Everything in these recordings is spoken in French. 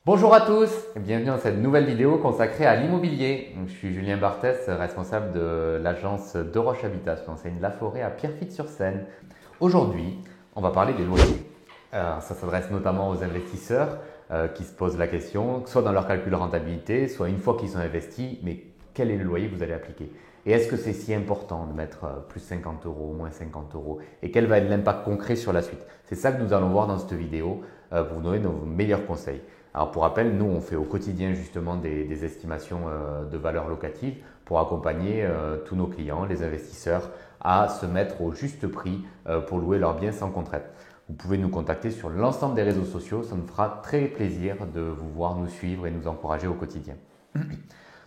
Bonjour à tous et bienvenue dans cette nouvelle vidéo consacrée à l'immobilier. Je suis Julien Barthès, responsable de l'agence De Roche Habitat sur l'enseigne La Forêt à Pierrefitte-sur-Seine. Aujourd'hui, on va parler des loyers. Ça s'adresse notamment aux investisseurs qui se posent la question, soit dans leur calcul de rentabilité, soit une fois qu'ils sont investis, mais quel est le loyer que vous allez appliquer? Et est-ce que c'est si important de mettre plus 50 euros, moins 50 euros? Et quel va être l'impact concret sur la suite? C'est ça que nous allons voir dans cette vidéo pour vous donner nos meilleurs conseils. Alors pour rappel, nous on fait au quotidien justement des estimations de valeur locative pour accompagner tous nos clients, les investisseurs, à se mettre au juste prix pour louer leurs biens sans contrainte. Vous pouvez nous contacter sur l'ensemble des réseaux sociaux, ça nous fera très plaisir de vous voir nous suivre et nous encourager au quotidien.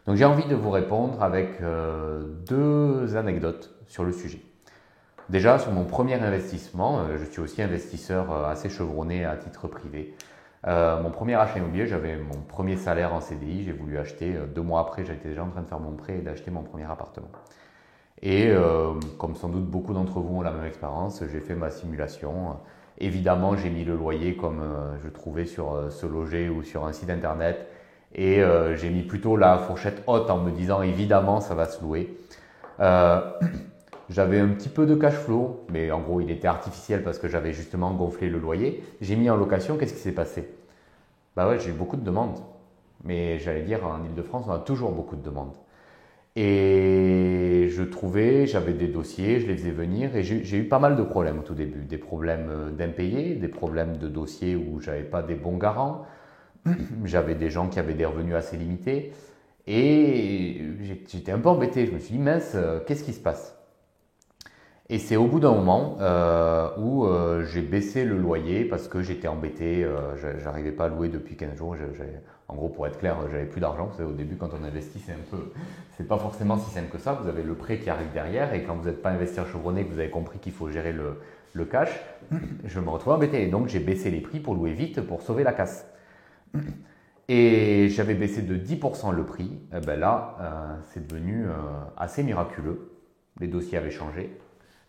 Donc j'ai envie de vous répondre avec deux anecdotes sur le sujet. Déjà sur mon premier investissement, je suis aussi investisseur assez chevronné à titre privé. Mon premier achat immobilier, j'avais mon premier salaire en CDI, j'ai voulu acheter. 2 mois après, j'étais déjà en train de faire mon prêt et d'acheter mon premier appartement. Et comme sans doute beaucoup d'entre vous ont la même expérience, j'ai fait ma simulation. Évidemment, j'ai mis le loyer comme je trouvais sur Se Loger ou sur un site internet. Et j'ai mis plutôt la fourchette haute en me disant évidemment ça va se louer. J'avais un petit peu de cash flow, mais en gros il était artificiel parce que j'avais justement gonflé le loyer. J'ai mis en location, qu'est-ce qui s'est passé? Bah ouais, j'ai eu beaucoup de demandes. Mais j'allais dire en Ile-de-France, on a toujours beaucoup de demandes. Et j'avais des dossiers, je les faisais venir et j'ai eu pas mal de problèmes au tout début. Des problèmes d'impayés, des problèmes de dossiers où j'avais pas des bons garants. J'avais des gens qui avaient des revenus assez limités. Et j'étais un peu embêté. Je me suis dit, mince, qu'est-ce qui se passe? Et c'est au bout d'un moment où j'ai baissé le loyer parce que j'étais embêté, j'arrivais pas à louer depuis 15 jours. En gros, pour être clair, j'avais plus d'argent. Vous savez, au début, quand on investit, c'est pas forcément si simple que ça. Vous avez le prêt qui arrive derrière et quand vous n'êtes pas investisseur chevronné, que vous avez compris qu'il faut gérer le cash, je me retrouve embêté. Et donc, j'ai baissé les prix pour louer vite pour sauver la casse. Et j'avais baissé de 10% le prix. Et ben là, c'est devenu assez miraculeux. Les dossiers avaient changé.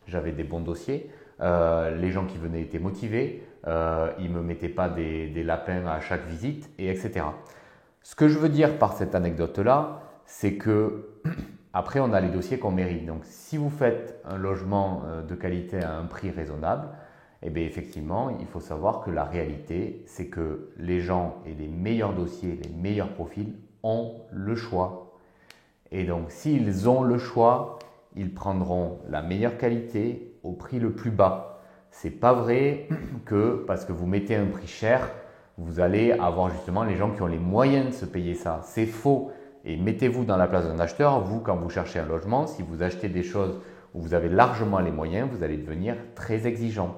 J'avais des bons dossiers, les gens qui venaient étaient motivés, ils ne me mettaient pas des lapins à chaque visite, et etc. Ce que je veux dire par cette anecdote-là, c'est que après on a les dossiers qu'on mérite. Donc si vous faites un logement de qualité à un prix raisonnable, eh bien effectivement, il faut savoir que la réalité, c'est que les gens et les meilleurs dossiers, les meilleurs profils ont le choix. Et donc s'ils ont le choix, ils prendront la meilleure qualité au prix le plus bas. C'est pas vrai que parce que vous mettez un prix cher, vous allez avoir justement les gens qui ont les moyens de se payer ça. C'est faux. Et mettez-vous dans la place d'un acheteur. Vous, quand vous cherchez un logement, si vous achetez des choses où vous avez largement les moyens, vous allez devenir très exigeant.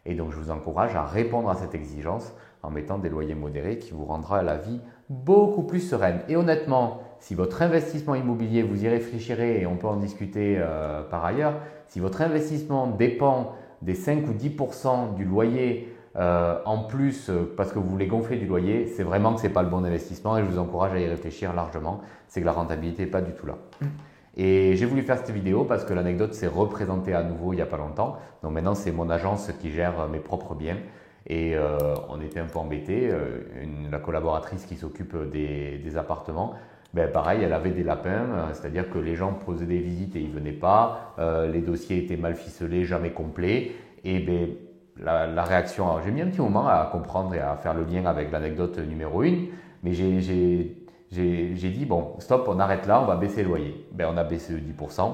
Et donc, je vous encourage à répondre à cette exigence en mettant des loyers modérés qui vous rendra la vie beaucoup plus sereine. Et honnêtement, si votre investissement immobilier, vous y réfléchirez et on peut en discuter par ailleurs, si votre investissement dépend des 5 ou 10% du loyer en plus parce que vous voulez gonfler du loyer, c'est vraiment que ce n'est pas le bon investissement et je vous encourage à y réfléchir largement. C'est que la rentabilité n'est pas du tout là. Et j'ai voulu faire cette vidéo parce que l'anecdote s'est représentée à nouveau il n'y a pas longtemps. Donc maintenant, c'est mon agence qui gère mes propres biens. Et on était un peu embêtés. La collaboratrice qui s'occupe des appartements, ben pareil, elle avait des lapins, c'est-à-dire que les gens posaient des visites et ils ne venaient pas. Les dossiers étaient mal ficelés, jamais complets. Et ben, la réaction, alors j'ai mis un petit moment à comprendre et à faire le lien avec l'anecdote numéro 1, mais j'ai dit, bon, stop, on arrête là, on va baisser le loyer. Ben, on a baissé de 10%.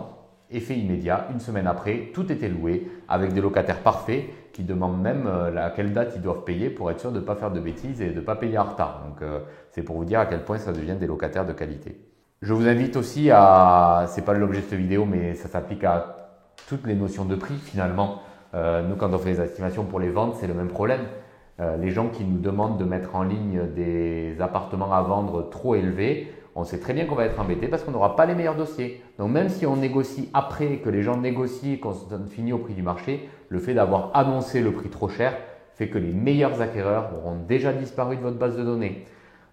Effet immédiat, une semaine après, tout était loué avec des locataires parfaits qui demandent même à quelle date ils doivent payer pour être sûr de ne pas faire de bêtises et de ne pas payer en retard. Donc, c'est pour vous dire à quel point ça devient des locataires de qualité. Je vous invite aussi c'est pas l'objet de cette vidéo, mais ça s'applique à toutes les notions de prix finalement. Nous, quand on fait les estimations pour les ventes, c'est le même problème. Les gens qui nous demandent de mettre en ligne des appartements à vendre trop élevés, on sait très bien qu'on va être embêté parce qu'on n'aura pas les meilleurs dossiers. Donc même si on négocie après, que les gens négocient, qu'on se donne fini au prix du marché, le fait d'avoir annoncé le prix trop cher fait que les meilleurs acquéreurs auront déjà disparu de votre base de données.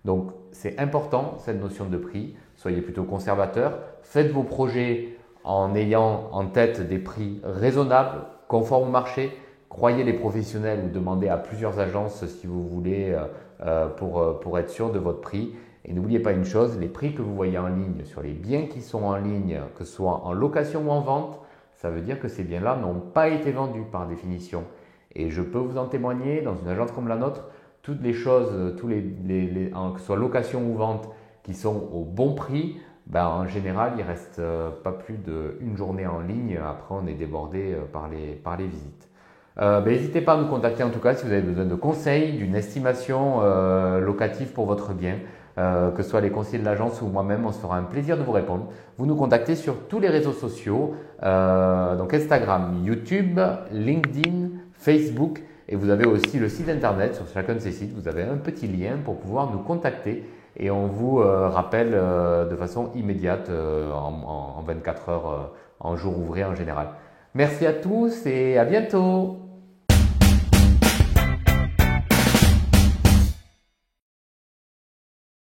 Donc c'est important cette notion de prix, soyez plutôt conservateur, faites vos projets en ayant en tête des prix raisonnables, conformes au marché. Croyez les professionnels ou demandez à plusieurs agences si vous voulez pour être sûr de votre prix. Et n'oubliez pas une chose, les prix que vous voyez en ligne sur les biens qui sont en ligne, que ce soit en location ou en vente, ça veut dire que ces biens-là n'ont pas été vendus par définition. Et je peux vous en témoigner, dans une agence comme la nôtre, toutes les choses, que ce soit location ou vente, qui sont au bon prix, ben, en général, il ne reste pas plus d'une journée en ligne. Après, on est débordé par les visites. N'hésitez pas à nous contacter en tout cas si vous avez besoin de conseils, d'une estimation locative pour votre bien, que ce soit les conseillers de l'agence ou moi-même, on se fera un plaisir de vous répondre. Vous nous contactez sur tous les réseaux sociaux, donc Instagram, YouTube, LinkedIn, Facebook, et vous avez aussi le site internet. Sur chacun de ces sites, vous avez un petit lien pour pouvoir nous contacter et on vous rappelle de façon immédiate en 24 heures en jour ouvré en général. Merci à tous et à bientôt.